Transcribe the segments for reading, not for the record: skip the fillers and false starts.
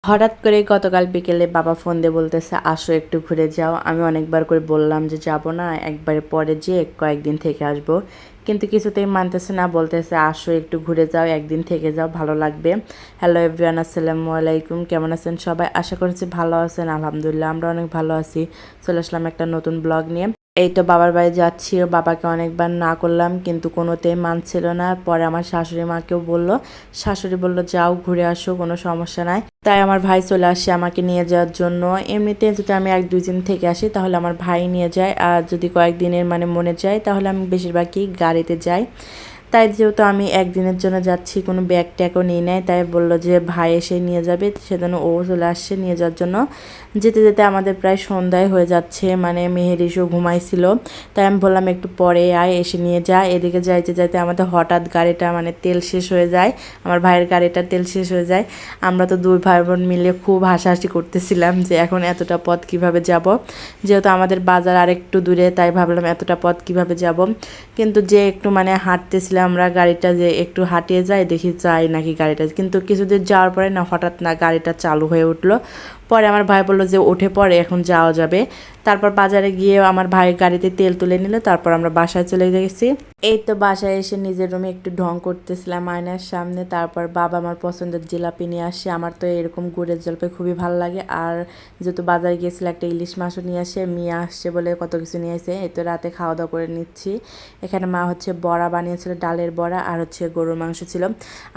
হঠাৎ করে গতকাল বিকেলে বাবা ফোন দিয়ে বলতেছে আসো একটু ঘুরে যাও। আমি অনেকবার করে বললাম যে যাব না, একবারে পরে যেয়ে কয়েকদিন থেকে আসবো, কিন্তু কিছুতেই মানতেছে না, বলতেছে আসো একটু ঘুরে যাও, একদিন থেকে যাও, ভালো লাগবে। হ্যালো এভরিওয়ান, আসসালামু আলাইকুম। কেমন আছেন সবাই? আশা করছি ভালো আছেন। আলহামদুলিল্লাহ আমরা অনেক ভালো আছি। চলে আসলাম একটা নতুন ব্লগ নিয়ে। এই তো বাবার বাড়ি যাচ্ছি, বাবাকে অনেকবার না করলাম কিন্তু কোনোতেই মানছিল না। পরে আমার শাশুড়ি মাকেও বললো, শাশুড়ি বলল যাও ঘুরে আসো, কোনো সমস্যা নাই। তাই আমার ভাই চলে আসে আমাকে নিয়ে যাওয়ার জন্য। এমনিতে যদি আমি 1-2 দিন থেকে আসি তাহলে আমার ভাই নিয়ে যায়, আর যদি কয়েকদিনের মনে যায় তাহলে আমি বেশিরভাগই গাড়িতে যাই। তাই যেহেতু আমি একদিনের জন্য যাচ্ছি, কোনো ব্যাগ ট্যাগও নিয়ে নেয়, তাই বললো যে ভাই এসে নিয়ে যাবে, সেজন্য ও চলে আসছে নিয়ে যাওয়ার জন্য। যেতে যেতে আমাদের প্রায় সন্ধ্যায় হয়ে যাচ্ছে, মেহের এসেও ঘুমাইছিল। তাই আমি বললাম একটু পরে আয়, এসে নিয়ে যা। এদিকে যাইতে যাইতে আমাদের হঠাৎ গাড়িটা তেল শেষ হয়ে যায়, আমার ভাইয়ের গাড়িটা তেল শেষ হয়ে যায়। আমরা তো দুই ভাই বোন মিলে খুব হাসাহাসি করতেছিলাম যে এখন এতটা পথ কিভাবে যাব, যেহেতু আমাদের বাজার আরেকটু দূরে, তাই ভাবলাম এতটা পথ কিভাবে যাব। কিন্তু যে একটু হাঁটতেছিলাম আমরা, গাড়িটা যে একটু হাঁটিয়ে যাই, দেখি যাই নাকি গাড়িটা, কিন্তু কিছুদূর যাওয়ার পরে হঠাৎ গাড়িটা চালু হয়ে উঠলো। পরে আমার ভাই বললো যে উঠে পড়ে এখন যাওয়া যাবে। তারপর বাজারে গিয়ে আমার ভাই গাড়িতে তেল তুলে নিল, তারপর আমরা বাসায় চলে গেছি। এই তো বাসায় এসে নিজের রুমে একটু ঢং করতেছিলাম আয়নার সামনে। তারপর বাবা আমার পছন্দের জিলাপি নিয়ে আসে, আমার তো এরকম গুড়ের জলপাই খুবই ভালো লাগে। আর যেহেতু বাজারে গিয়েছিল একটা ইলিশ মাছও নিয়ে আসে, মেয়ে আসছে বলে কত কিছু নিয়ে আসে। এই তো রাতে খাওয়া দাওয়া করে নিচ্ছি। এখানে মা বড়া বানিয়েছিল, ডালের বড়া, আর গরুর মাংস ছিল।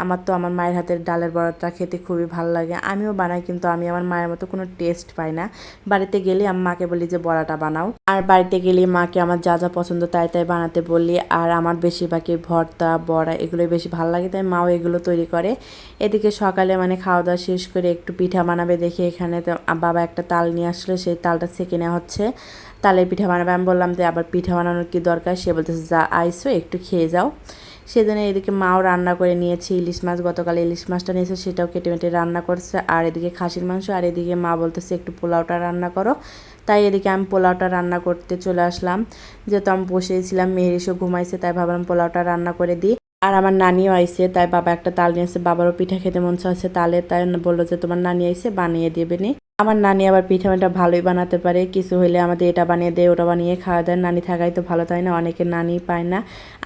আমার তো আমার মায়ের হাতের ডালের বড়াটা খেতে খুবই ভালো লাগে, আমিও বানাই, কিন্তু আমি আমার মায়ের মতো কোনো টেস্ট পাই না। বাড়িতে গেলে আমি মাকে বলি যে বড়াটা বানাও, আর বাড়িতে গেলে মাকে আমার যা যা পছন্দ তাই তাই বানাতে বলি। আর আমার বেশিরভাগই ভর্তা বড়া এগুলোই বেশি ভালো লাগে, তাই মাও এগুলো তৈরি করে। এদিকে সকালে খাওয়া দাওয়া শেষ করে একটু পিঠা বানাবে দেখে এখানে তো বাবা একটা তাল নিয়ে আসলো, সেই তালটা ছেঁকে নেওয়া হচ্ছে। তালের পিঠা বানাবে। আমি বললাম যে আবার পিঠা বানানোর কি দরকার, সে বলতেছে যা আইসো একটু খেয়ে যাও। সেজন্য এদিকে মাও রান্না করে নিয়েছে ইলিশ মাছ, গতকাল ইলিশ মাছটা নিয়েছে, সেটাও কেটে মেটে রান্না করছে। আর এদিকে খাসির মাংস, আর এদিকে মা বলতেছে একটু পোলাওটা রান্না করো। তাই এদিকে আমি পোলাওটা রান্না করতে চলে আসলাম। যেহেতু আমি বসেছিলাম, মেহের এসে ঘুমাইছে, তাই ভাবলাম পোলাওটা রান্না করে দিই। আর আমার নানিও আইছে, তাই বাবা একটা তাল নিয়েছে, বাবারও পিঠা খেতে মন চাচ্ছে তালে, তাই বললো যে তোমার নানি আইছে বানিয়ে দেবে নি। আমার নানি আবার পিঠা মিঠা ভালোই বানাতে পারে, কিছু হইলে আমাদের এটা বানিয়ে দেয় ওটা বানিয়ে খাওয়া দেয়। নানি থাকাই তো ভালো, তাই না? অনেকে নানি পায় না,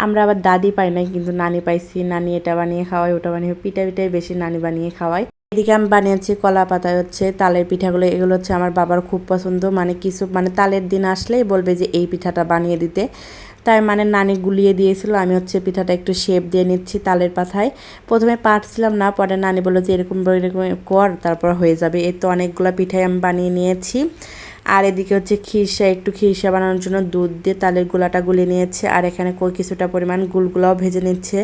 আমরা আবার দাদি পাই না, কিন্তু নানি পাইছি। নানি এটা বানিয়ে খাওয়াই, ওটা বানিয়ে, পিঠা পিঠাই বেশি নানি বানিয়ে খাওয়াই। এদিকে আমি বানিয়েছি কলা পাতায় তালের পিঠাগুলো, এগুলো আমার বাবার খুব পছন্দ। কিছু তালের দিন আসলেই বলবে যে এই পিঠাটা বানিয়ে দিতে। তাই নানি গুলিয়ে দিয়েছিল, আমি পিঠাটা একটু শেপ দিয়ে নিচ্ছি তালের পাতায়। প্রথমে পারছিলাম না, পরে নানি বললো যে এরকম কর, তারপর হয়ে যাবে। এই তো অনেকগুলো পিঠাই আমি বানিয়ে নিয়েছি। আর এদিকে খিরসা, একটু খিরসা বানানোর জন্য দুধ দিয়ে তালের গোলাটা গুলিয়ে নিয়েছে, আর এখানে কিছুটা পরিমাণ গুলগুলাও ভেজে নিচ্ছে।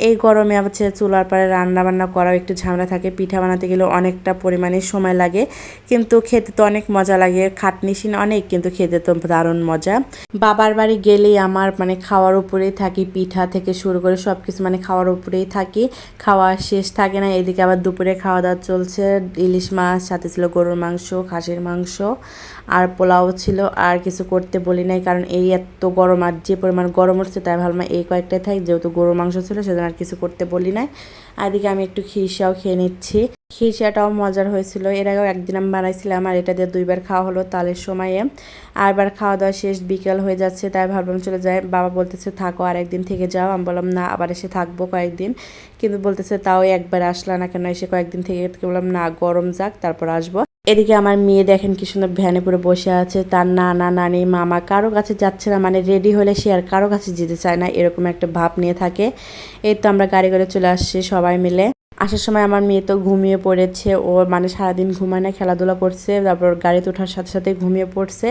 এই গরমে চুলার পরে রান্না বান্না করাও একটু ঝামেলা থাকে, পিঠা বানাতে গেলেও অনেকটা পরিমাণে সময় লাগে, কিন্তু খেতে তো অনেক মজা লাগে। খাটনিশিন অনেক, কিন্তু খেতে তো দারুণ মজা। বাবার বাড়ি গেলেই আমার খাওয়ার উপরেই থাকি, পিঠা থেকে শুরু করে সব কিছু খাওয়ার উপরেই থাকি, খাওয়া শেষ থাকে না। এদিকে আবার দুপুরে খাওয়া দাওয়া চলছে, ইলিশ মাছ, সাথে ছিল গরুর মাংস, খাসির মাংস, আর পোলাও ছিল। আর কিছু করতে বলি নাই, কারণ এই এত গরম, আর যে পরিমাণ গরম উঠছে, তাই ভাবলাম এই কয়েকটাই থাক, যেহেতু গরুর মাংস ছিল সেজন্য আর কিছু করতে বলি নাই। আর এদিকে আমি একটু খিরসাও খেয়ে নিচ্ছি, খিরসাটাও মজার হয়েছিল। এর আগেও একদিন আমি বানাইছিলাম, আর এটা দিয়ে 2বার খাওয়া হলো তালের সময়ে। আর এবার খাওয়া দাওয়া শেষ, বিকেল হয়ে যাচ্ছে, তাই ভাবলাম চলে যায়। বাবা বলতেছে থাকো আর একদিন থেকে যাও, আমি বললাম না আবার এসে থাকবো কয়েকদিন, কিন্তু বলতেছে তাও একবার আসলা না কেন, এসে কয়েকদিন থেকে? বললাম না গরম যাক তারপর আসবো। এদিকে আমার মেয়ে দেখেন কি সুন্দর ভ্যানে পুরো বসে আছে, তার নানা নানি মামা কারো কাছে যাচ্ছে না, রেডি হলে সে আর কারো কাছে যেতে চায় না, এরকম একটা ভাব নিয়ে থাকে। এই তো আমরা গাড়ি করে চলে আসছি সবাই মিলে। আসার সময় আমার মেয়ে তো ঘুমিয়ে পড়েছে, ও সারাদিন ঘুমায় না, খেলাধুলা করছে, তারপর গাড়িতে ওঠার সাথে সাথে ঘুমিয়ে পড়ছে।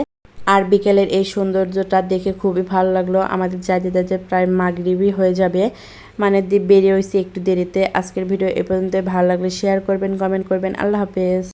আর বিকেলের এই সৌন্দর্যটা দেখে খুবই ভালো লাগলো। আমাদের যাইতে যাইতে প্রায় মাগরিবই হয়ে যাবে, বেরিয়ে হয়েছি একটু দেরিতে। আজকের ভিডিও এ পর্যন্ত, ভালো লাগলে শেয়ার করবেন, কমেন্ট করবেন। আল্লাহ হাফেজ।